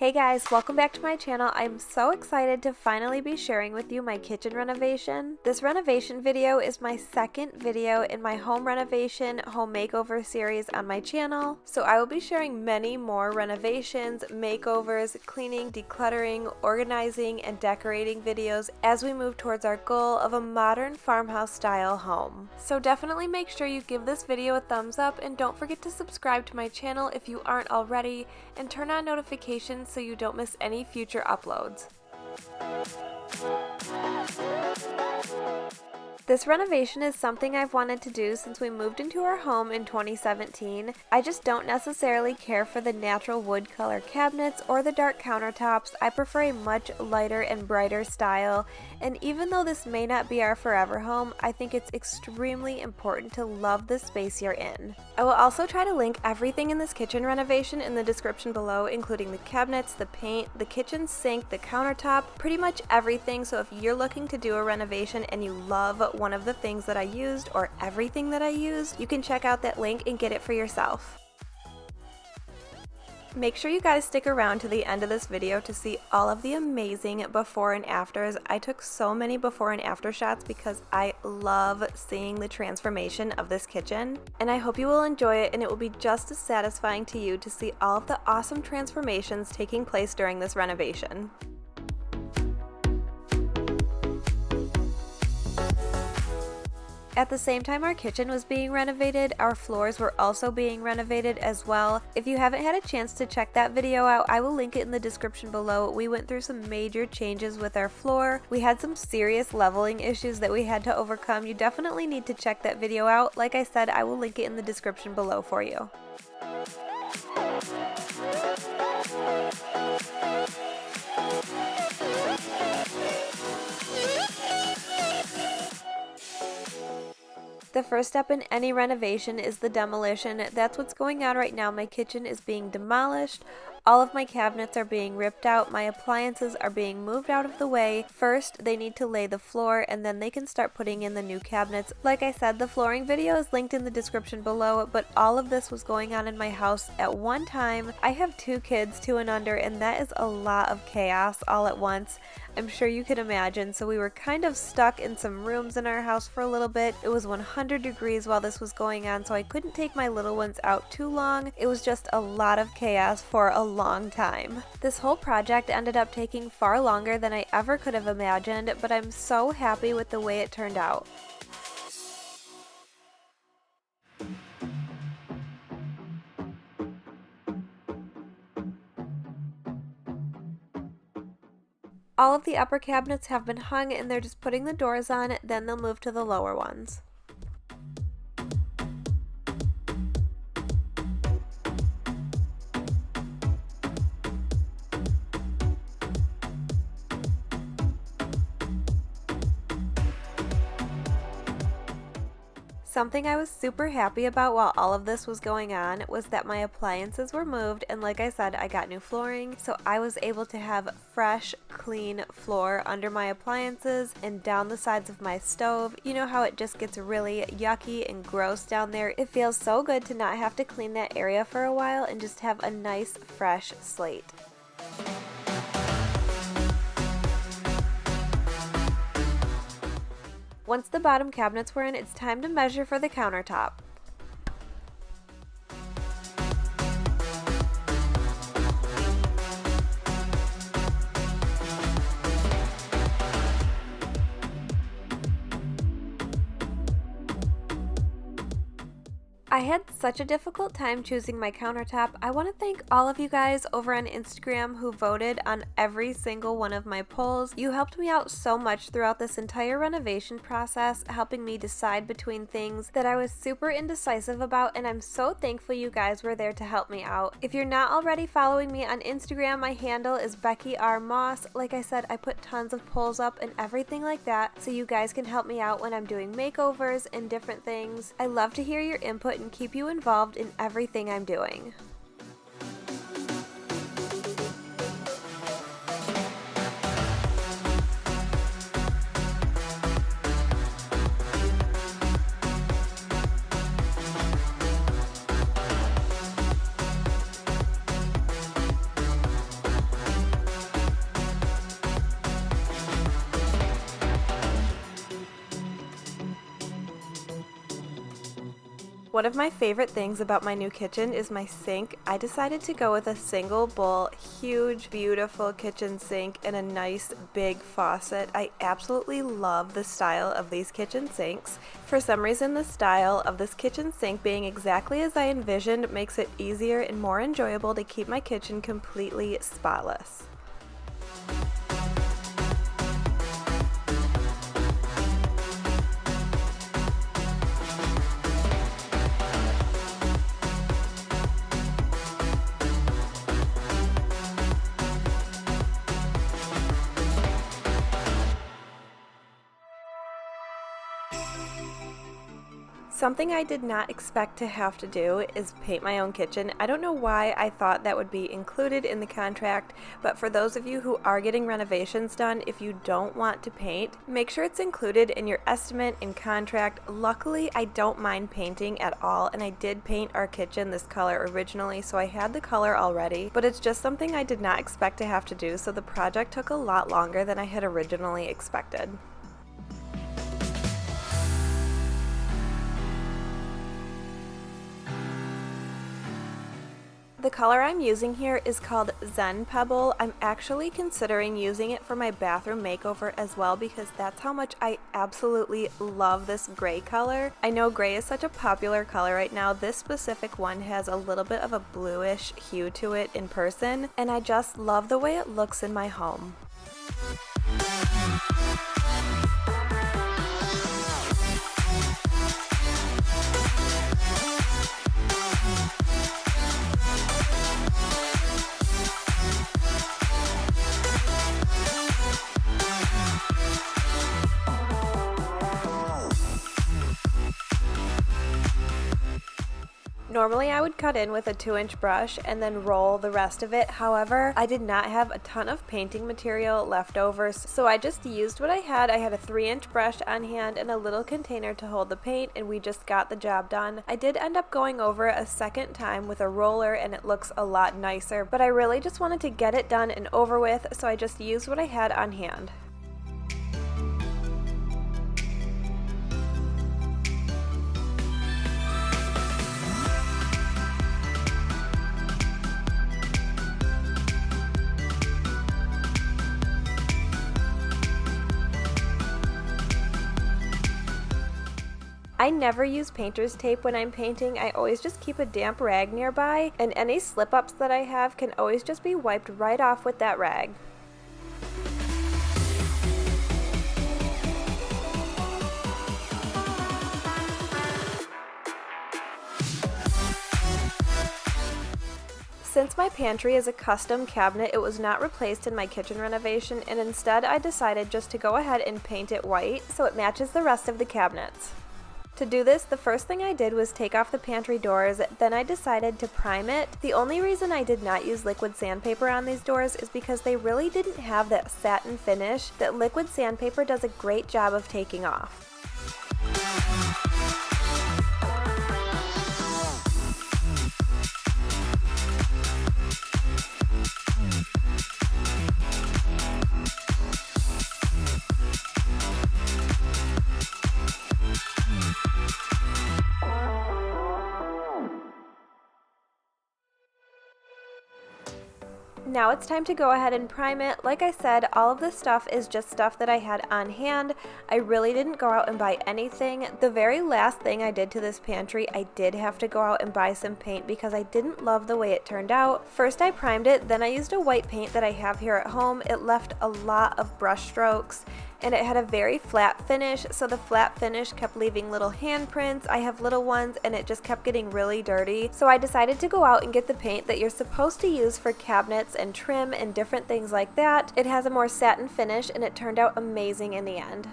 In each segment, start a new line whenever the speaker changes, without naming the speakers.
Hey guys, welcome back to my channel. I'm so excited to finally be sharing with you my kitchen renovation. This renovation video is my second video in my home renovation, home makeover series on my channel. So I will be sharing many more renovations, makeovers, cleaning, decluttering, organizing, and decorating videos as we move towards our goal of a modern farmhouse style home. So definitely make sure you give this video a thumbs up and don't forget to subscribe to my channel if you aren't already, and turn on notifications so you don't miss any future uploads. This renovation is something I've wanted to do since we moved into our home in 2017. I just don't necessarily care for the natural wood color cabinets or the dark countertops. I prefer a much lighter and brighter style, and even though this may not be our forever home, I think it's extremely important to love the space you're in. I will also try to link everything in this kitchen renovation in the description below, including the cabinets, the paint, the kitchen sink, the countertop, pretty much everything. So if you're looking to do a renovation and you love one of the things that I used or everything that I used, you can check out that link and get it for yourself. Make sure you guys stick around to the end of this video to see all of the amazing before and afters. I took so many before and after shots because I love seeing the transformation of this kitchen, and I hope you will enjoy it, and it will be just as satisfying to you to see all of the awesome transformations taking place during this renovation. At the same time our kitchen was being renovated, our floors were also being renovated as well. If you haven't had a chance to check that video out, I will link it in the description below. We went through some major changes with our floor. We had some serious leveling issues that we had to overcome. You definitely need to check that video out. Like I said, I will link it in the description below for you. The first step in any renovation is the demolition. That's what's going on right now. My kitchen is being demolished. All of my cabinets are being ripped out. My appliances are being moved out of the way. First, they need to lay the floor, and then they can start putting in the new cabinets. Like I said, the flooring video is linked in the description below, but all of this was going on in my house at one time. I have 2 kids, 2 and under, and that is a lot of chaos all at once. I'm sure you can imagine, so we were kind of stuck in some rooms in our house for a little bit. It was 100 degrees while this was going on, so I couldn't take my little ones out too long. It was just a lot of chaos for a long time. This whole project ended up taking far longer than I ever could have imagined, but I'm so happy with the way it turned out. All of the upper cabinets have been hung and they're just putting the doors on, then they'll move to the lower ones. Something I was super happy about while all of this was going on was that my appliances were moved, and like I said, I got new flooring, so I was able to have fresh, clean floor under my appliances and down the sides of my stove. You know how it just gets really yucky and gross down there? It feels so good to not have to clean that area for a while and just have a nice, fresh slate. Once the bottom cabinets were in, it's time to measure for the countertop. I had such a difficult time choosing my countertop. I want to thank all of you guys over on Instagram who voted on every single one of my polls. You helped me out so much throughout this entire renovation process, helping me decide between things that I was super indecisive about, and I'm so thankful you guys were there to help me out. If you're not already following me on Instagram, my handle is Becky R. Moss. Like I said, I put tons of polls up and everything like that, so you guys can help me out when I'm doing makeovers and different things. I love to hear your input and keep you involved in everything I'm doing. One of my favorite things about my new kitchen is my sink. I decided to go with a single bowl, huge, beautiful kitchen sink and a nice big faucet. I absolutely love the style of these kitchen sinks. For some reason, the style of this kitchen sink being exactly as I envisioned makes it easier and more enjoyable to keep my kitchen completely spotless. Something I did not expect to have to do is paint my own kitchen. I don't know why I thought that would be included in the contract, but for those of you who are getting renovations done, if you don't want to paint, make sure it's included in your estimate and contract. Luckily, I don't mind painting at all, and I did paint our kitchen this color originally, so I had the color already, but it's just something I did not expect to have to do, so the project took a lot longer than I had originally expected. The color I'm using here is called Zen Pebble. I'm actually considering using it for my bathroom makeover as well because that's how much I absolutely love this gray color. I know gray is such a popular color right now. This specific one has a little bit of a bluish hue to it in person, and I just love the way it looks in my home. Normally I would cut in with a 2-inch brush and then roll the rest of it. However, I did not have a ton of painting material left over, so I just used what I had. I had a 3-inch brush on hand and a little container to hold the paint, and we just got the job done. I did end up going over a second time with a roller and it looks a lot nicer, but I really just wanted to get it done and over with, so I just used what I had on hand. I never use painter's tape when I'm painting. I always just keep a damp rag nearby, and any slip-ups that I have can always just be wiped right off with that rag. Since my pantry is a custom cabinet, it was not replaced in my kitchen renovation, and instead I decided just to go ahead and paint it white so it matches the rest of the cabinets. To do this, the first thing I did was take off the pantry doors, then I decided to prime it. The only reason I did not use liquid sandpaper on these doors is because they really didn't have that satin finish that liquid sandpaper does a great job of taking off. Now it's time to go ahead and prime it. Like I said, all of this stuff is just stuff that I had on hand. I really didn't go out and buy anything. The very last thing I did to this pantry, I did have to go out and buy some paint because I didn't love the way it turned out. First I primed it, then I used a white paint that I have here at home. It left a lot of brush strokes, and it had a very flat finish, so the flat finish kept leaving little handprints. I have little ones, and it just kept getting really dirty. So I decided to go out and get the paint that you're supposed to use for cabinets and trim and different things like that. It has a more satin finish, and it turned out amazing in the end.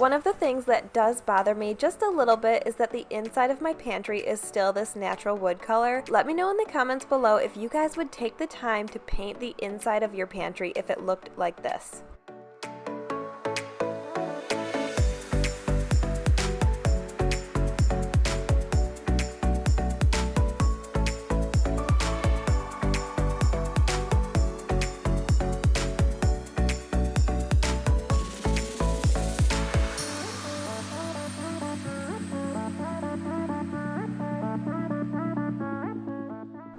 One of the things that does bother me just a little bit is that the inside of my pantry is still this natural wood color. Let me know in the comments below if you guys would take the time to paint the inside of your pantry if it looked like this.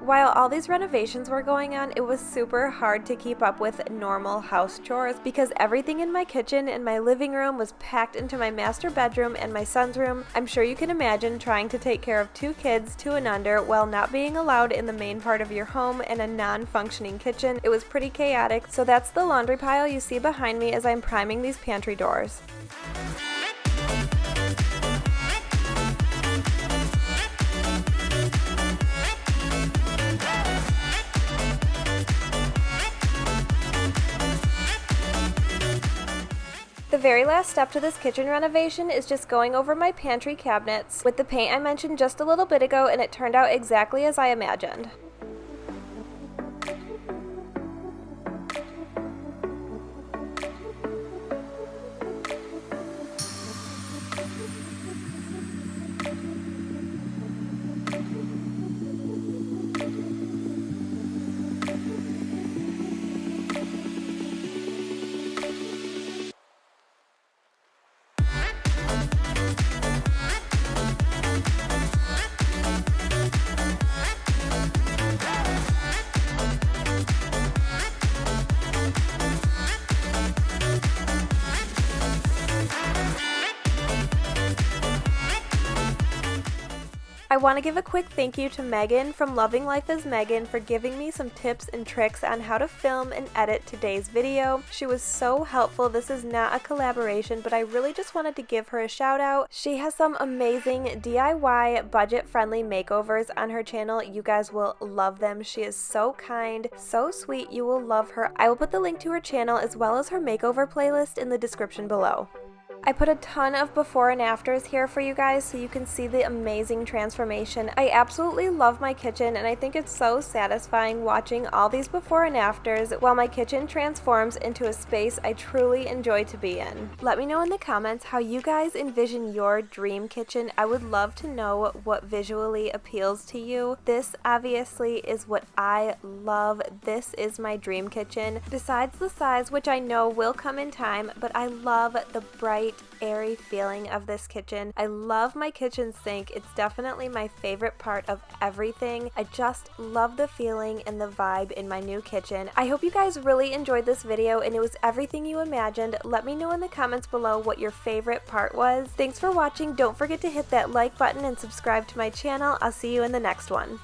While all these renovations were going on, it was super hard to keep up with normal house chores because everything in my kitchen and my living room was packed into my master bedroom and my son's room. I'm sure you can imagine trying to take care of 2 kids, 2 and under, while not being allowed in the main part of your home and a non-functioning kitchen. It was pretty chaotic, so that's the laundry pile you see behind me as I'm priming these pantry doors. The very last step to this kitchen renovation is just going over my pantry cabinets with the paint I mentioned just a little bit ago, and it turned out exactly as I imagined. I want to give a quick thank you to Megan from Loving Life as Megan for giving me some tips and tricks on how to film and edit today's video. She was so helpful. This is not a collaboration, but I really just wanted to give her a shout out. She has some amazing DIY budget-friendly makeovers on her channel. You guys will love them. She is so kind, so sweet. You will love her. I will put the link to her channel as well as her makeover playlist in the description below. I put a ton of before and afters here for you guys so you can see the amazing transformation. I absolutely love my kitchen, and I think it's so satisfying watching all these before and afters while my kitchen transforms into a space I truly enjoy to be in. Let me know in the comments how you guys envision your dream kitchen. I would love to know what visually appeals to you. This obviously is what I love. This is my dream kitchen. Besides the size, which I know will come in time, but I love the bright, airy feeling of this kitchen. I love my kitchen sink. It's definitely my favorite part of everything. I just love the feeling and the vibe in my new kitchen. I hope you guys really enjoyed this video and it was everything you imagined. Let me know in the comments below what your favorite part was. Thanks for watching. Don't forget to hit that like button and subscribe to my channel. I'll see you in the next one.